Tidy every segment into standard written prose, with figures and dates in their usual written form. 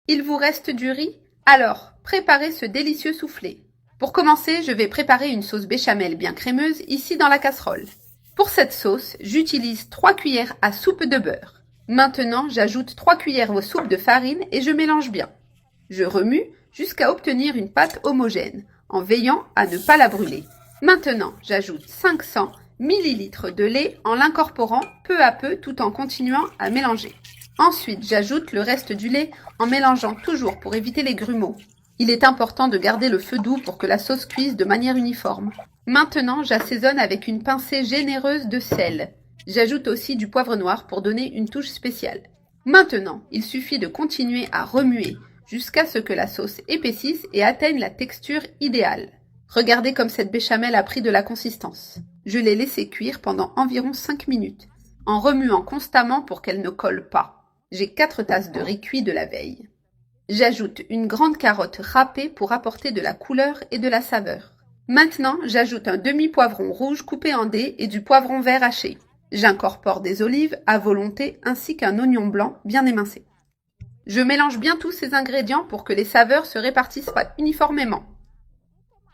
Il vous reste du riz? Alors, préparez ce délicieux soufflé. Pour commencer, je vais préparer une sauce béchamel bien crémeuse ici dans la casserole. Pour cette sauce, j'utilise 3 cuillères à soupe de beurre. Maintenant, j'ajoute 3 cuillères à soupe de farine et je mélange bien. Je remue jusqu'à obtenir une pâte homogène, en veillant à ne pas la brûler. Maintenant, j'ajoute 500 ml de lait en l'incorporant peu à peu tout en continuant à mélanger. Ensuite, j'ajoute le reste du lait en mélangeant toujours pour éviter les grumeaux. Il est important de garder le feu doux pour que la sauce cuise de manière uniforme. Maintenant, j'assaisonne avec une pincée généreuse de sel. J'ajoute aussi du poivre noir pour donner une touche spéciale. Maintenant, il suffit de continuer à remuer jusqu'à ce que la sauce épaississe et atteigne la texture idéale. Regardez comme cette béchamel a pris de la consistance. Je l'ai laissée cuire pendant environ 5 minutes, en remuant constamment pour qu'elle ne colle pas. J'ai 4 tasses de riz cuit de la veille. J'ajoute une grande carotte râpée pour apporter de la couleur et de la saveur. Maintenant, j'ajoute un demi-poivron rouge coupé en dés et du poivron vert haché. J'incorpore des olives à volonté ainsi qu'un oignon blanc bien émincé. Je mélange bien tous ces ingrédients pour que les saveurs se répartissent uniformément.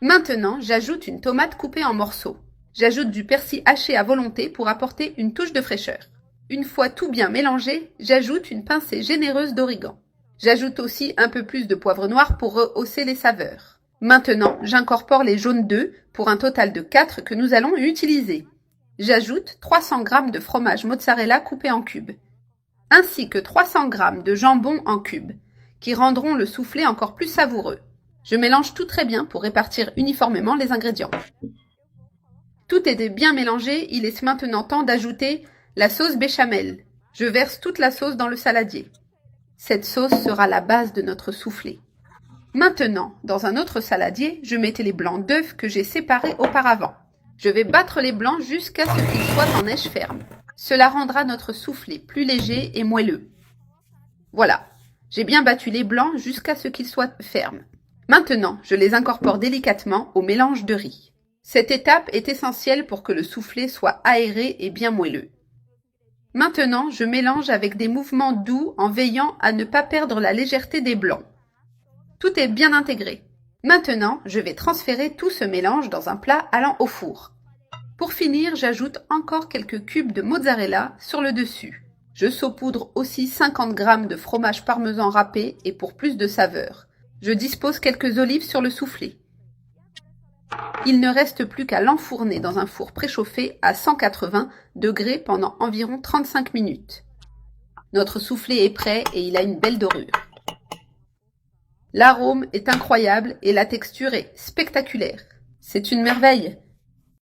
Maintenant, j'ajoute une tomate coupée en morceaux. J'ajoute du persil haché à volonté pour apporter une touche de fraîcheur. Une fois tout bien mélangé, j'ajoute une pincée généreuse d'origan. J'ajoute aussi un peu plus de poivre noir pour rehausser les saveurs. Maintenant, j'incorpore les jaunes d'œufs pour un total de 4 que nous allons utiliser. J'ajoute 300 g de fromage mozzarella coupé en cubes, ainsi que 300 g de jambon en cubes, qui rendront le soufflé encore plus savoureux. Je mélange tout très bien pour répartir uniformément les ingrédients. Tout est bien mélangé, il est maintenant temps d'ajouter la sauce béchamel. Je verse toute la sauce dans le saladier. Cette sauce sera la base de notre soufflé. Maintenant, dans un autre saladier, je mettais les blancs d'œufs que j'ai séparés auparavant. Je vais battre les blancs jusqu'à ce qu'ils soient en neige ferme. Cela rendra notre soufflé plus léger et moelleux. Voilà, j'ai bien battu les blancs jusqu'à ce qu'ils soient fermes. Maintenant, je les incorpore délicatement au mélange de riz. Cette étape est essentielle pour que le soufflé soit aéré et bien moelleux. Maintenant, je mélange avec des mouvements doux en veillant à ne pas perdre la légèreté des blancs. Tout est bien intégré. Maintenant, je vais transférer tout ce mélange dans un plat allant au four. Pour finir, j'ajoute encore quelques cubes de mozzarella sur le dessus. Je saupoudre aussi 50 g de fromage parmesan râpé et pour plus de saveur. Je dispose quelques olives sur le soufflé. Il ne reste plus qu'à l'enfourner dans un four préchauffé à 180 degrés pendant environ 35 minutes. Notre soufflé est prêt et il a une belle dorure. L'arôme est incroyable et la texture est spectaculaire. C'est une merveille.